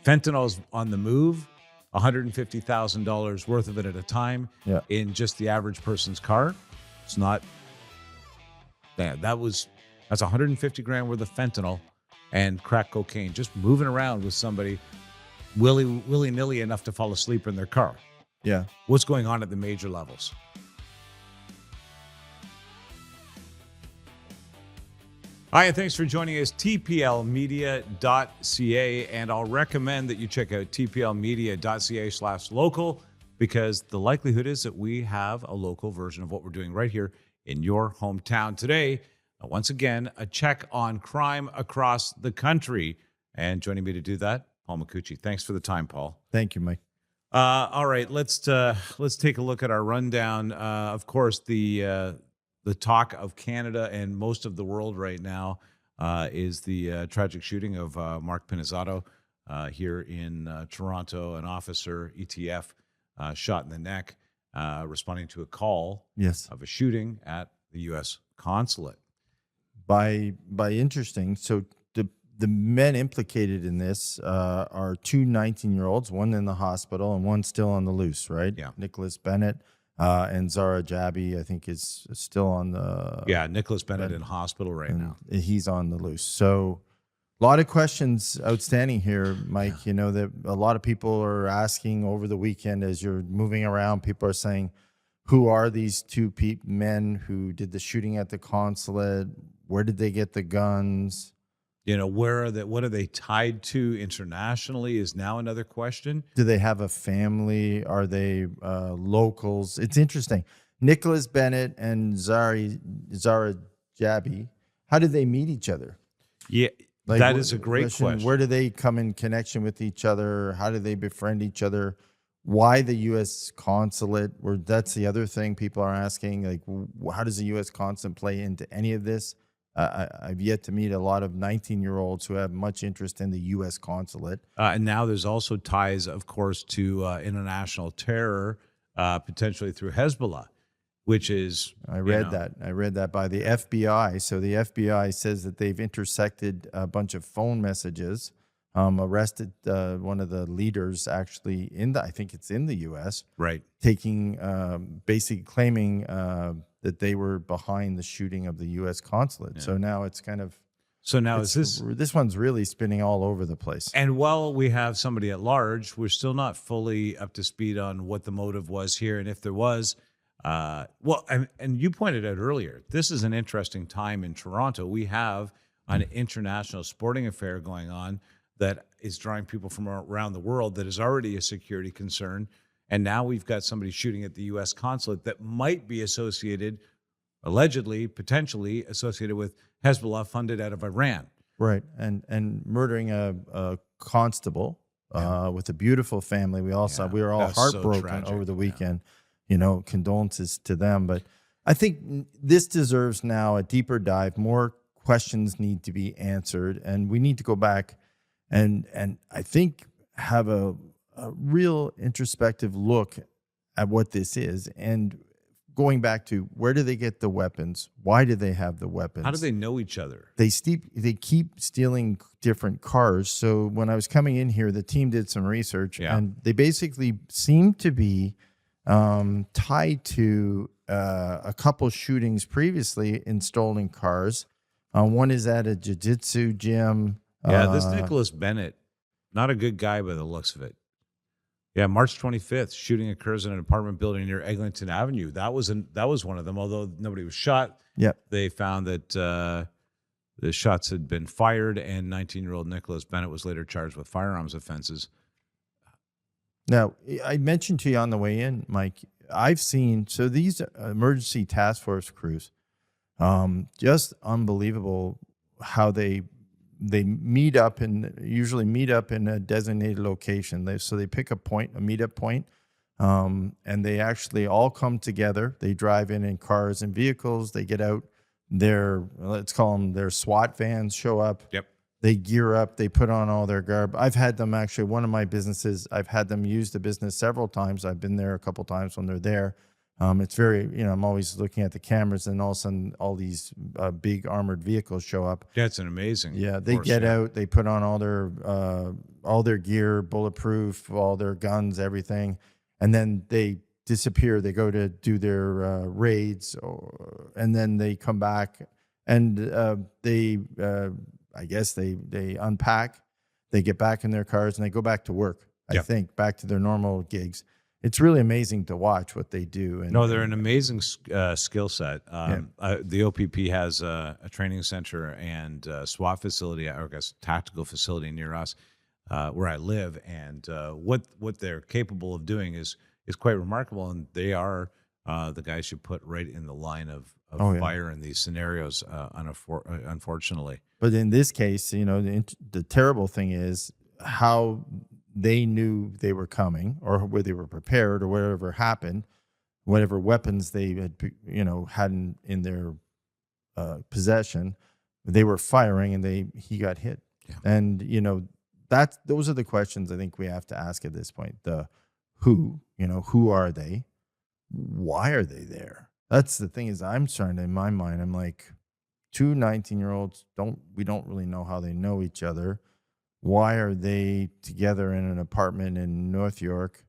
Fentanyl's on the move, $150,000 worth of it at a time in just the average person's car. It's not, man, that's 150 grand worth of fentanyl and crack cocaine just moving around with somebody willy-nilly enough to fall asleep in their car. Yeah. What's going on at the major levels? Hi, and thanks for joining us, tplmedia.ca, and I'll recommend that you check out tplmedia.ca/local, because the likelihood is that we have a local version of what we're doing right here in your hometown today. Once again, a check on crime across the country, and joining me to do that, Paul Micucci. Thanks for the time, Paul. Thank you, Mike. All right, let's take a look at our rundown. Of course, the talk of Canada and most of the world right now is the tragic shooting of Mark Pinizado here in Toronto. An officer, ETF, shot in the neck, responding to a call of a shooting at the U.S. Consulate. By interesting, so the men implicated in this are two 19-year-olds, one in the hospital and one still on the loose, right? Yeah. Nicholas Bennett. And Zara Jabi, I think, is still on the... Yeah, Nicholas Bennett in hospital right now. He's on the loose. So a lot of questions outstanding here, Mike. You know, that a lot of people are asking over the weekend as you're moving around. People are saying, who are these two men who did the shooting at the consulate? Where did they get the guns? You know, what are they tied to internationally is now another question. Do they have a family? Are they locals? It's interesting. Nicholas Bennett and Zara Jabi, how did they meet each other? Yeah, that is a great question. Where do they come in connection with each other? How do they befriend each other? Why the U.S. consulate? That's the other thing people are asking. Like, how does the U.S. consulate play into any of this? I've yet to meet a lot of 19-year-olds who have much interest in the U.S. consulate. And now there's also ties, of course, to international terror, potentially through Hezbollah, which is... I read that by the FBI. So the FBI says that they've intersected a bunch of phone messages, arrested one of the leaders actually I think it's in the U.S. Right. Taking, basically claiming... that they were behind the shooting of the U.S. consulate. Yeah. So now it's kind of... So now this one's really spinning all over the place. And while we have somebody at large, we're still not fully up to speed on what the motive was here. And if there was, and you pointed out earlier, this is an interesting time in Toronto. We have an international sporting affair going on that is drawing people from around the world that is already a security concern. And now we've got somebody shooting at the U.S. consulate that might be associated, allegedly, potentially associated with Hezbollah, funded out of Iran. Right, and murdering a constable with a beautiful family. We all saw. We were all heartbroken over the weekend. Yeah. You know, condolences to them. But I think this deserves now a deeper dive. More questions need to be answered, and we need to go back and I think have a real introspective look at what this is, and going back to where do they get the weapons? Why do they have the weapons? How do they know each other? They keep stealing different cars. So when I was coming in here, the team did some research, and they basically seem to be tied to a couple shootings previously in stolen cars. One is at a jiu-jitsu gym. Yeah, this Nicholas Bennett, not a good guy by the looks of it. Yeah, March 25th, shooting occurs in an apartment building near Eglinton Avenue. That was one of them, although nobody was shot. Yep. They found that the shots had been fired, and 19-year-old Nicholas Bennett was later charged with firearms offenses. Now, I mentioned to you on the way in, Mike, I've seen, so these emergency task force crews, just unbelievable how they usually meet up in a designated location. So they pick a meetup point, and they actually all come together. They drive in cars and vehicles. They get out let's call them their SWAT vans, show up. Yep. They gear up. They put on all their garb. I've had them actually, one of my businesses, I've had them use the business several times. I've been there a couple times when they're there. It's very, I'm always looking at the cameras, and all of a sudden all these big armored vehicles show up. That's an amazing. Yeah, they get out, they put on all all their gear, bulletproof, all their guns, everything, and then they disappear. They go to do their raids, and then they come back, and I guess they unpack, they get back in their cars, and they go back to work. I think back to their normal gigs. It's really amazing to watch what they do. And, no, they're an amazing skill set. The OPP has a training center and SWAT facility, or I guess tactical facility near us, where I live, and what they're capable of doing is quite remarkable. And they are the guys you put right in the line of fire in these scenarios, unfortunately. But in this case, the terrible thing is how they knew they were coming, or where they were prepared, or whatever happened, whatever weapons they had, had in their possession, they were firing, and he got hit. Yeah. And those are the questions I think we have to ask at this point. The who are they? Why are they there? That's the thing. Is I'm starting to, in my mind, I'm like, two 19-year-olds we don't really know how they know each other. Why are they together in an apartment in North York?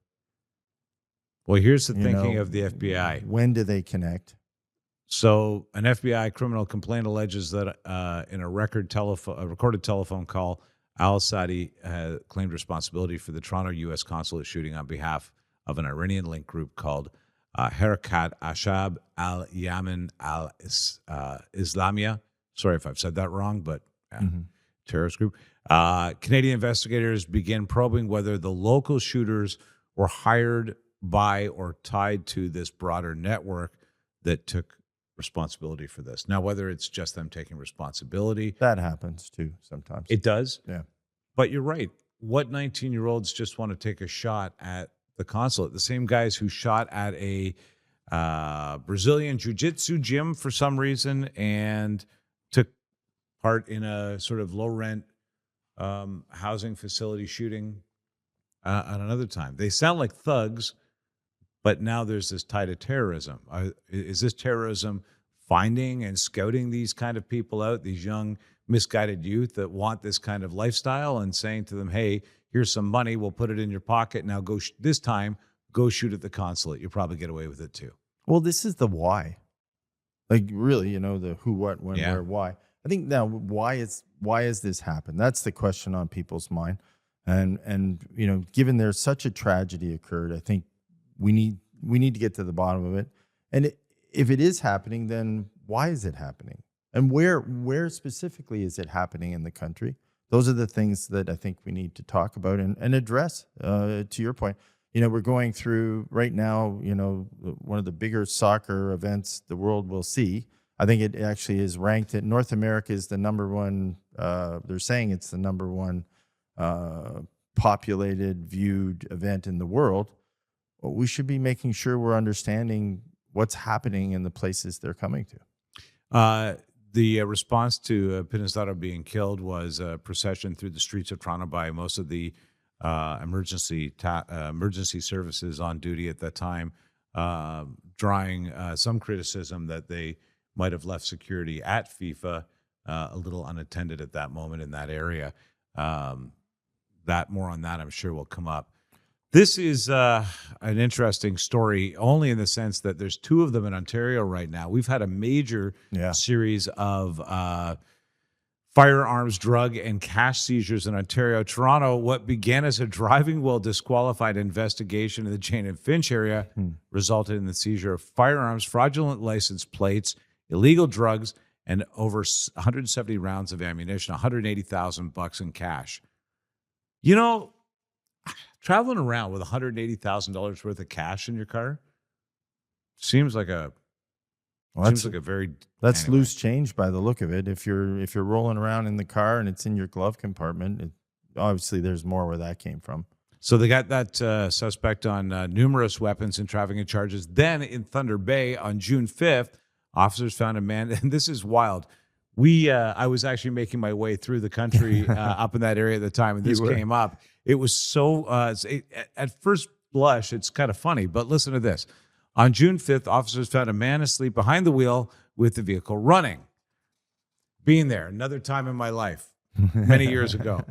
Well, here's the thinking of the FBI. When do they connect? So an FBI criminal complaint alleges that in a recorded telephone call, al-Sadi claimed responsibility for the Toronto U.S. Consulate shooting on behalf of an Iranian-linked group called Harakat Ashab al-Yaman al-Islamiyah. Sorry if I've said that wrong, but terrorist group. Canadian investigators begin probing whether the local shooters were hired by or tied to this broader network that took responsibility for this. Now, whether it's just them taking responsibility. That happens too sometimes. It does? Yeah. But you're right. What 19-year-olds just want to take a shot at the consulate? The same guys who shot at a Brazilian jiu-jitsu gym for some reason and took part in a sort of low-rent housing facility shooting at another time. They sound like thugs, but now there's this tie to terrorism. Is this terrorism finding and scouting these kind of people out, these young, misguided youth that want this kind of lifestyle, and saying to them, hey, here's some money, we'll put it in your pocket, now go this time, go shoot at the consulate. You'll probably get away with it too. Well, this is the why. Like really, the who, what, when, where, why. I think now why has this happened? That's the question on people's mind. And given there's such a tragedy occurred, I think we need to get to the bottom of it. And if it is happening, then why is it happening? And where specifically is it happening in the country? Those are the things that I think we need to talk about and address. To your point, we're going through right now, one of the bigger soccer events the world will see. I think it actually is ranked at North America is the number one. They're saying it's the number one populated, viewed event in the world. Well, we should be making sure we're understanding what's happening in the places they're coming to. The response to Pinizado being killed was a procession through the streets of Toronto by most of the emergency services on duty at that time, drawing some criticism that they might have left security at FIFA a little unattended at that moment in that area. More on that, I'm sure, will come up. This is an interesting story, only in the sense that there's two of them in Ontario right now. We've had a major series of firearms, drug, and cash seizures in Ontario. Toronto, what began as a driving while disqualified investigation in the Jane and Finch area resulted in the seizure of firearms, fraudulent license plates, illegal drugs, and over 170 rounds of ammunition, $180,000 in cash. Traveling around with $180,000 worth of cash in your car seems like a very loose change by the look of it. If you're rolling around in the car and it's in your glove compartment, obviously there's more where that came from. So they got that suspect on numerous weapons and trafficking charges. Then in Thunder Bay on June 5th, officers found a man, and this is wild. I was actually making my way through the country up in that area at the time, and this came up. It was so, at first blush, it's kind of funny, but listen to this. On June 5th, officers found a man asleep behind the wheel with the vehicle running. Being there, another time in my life, many years ago.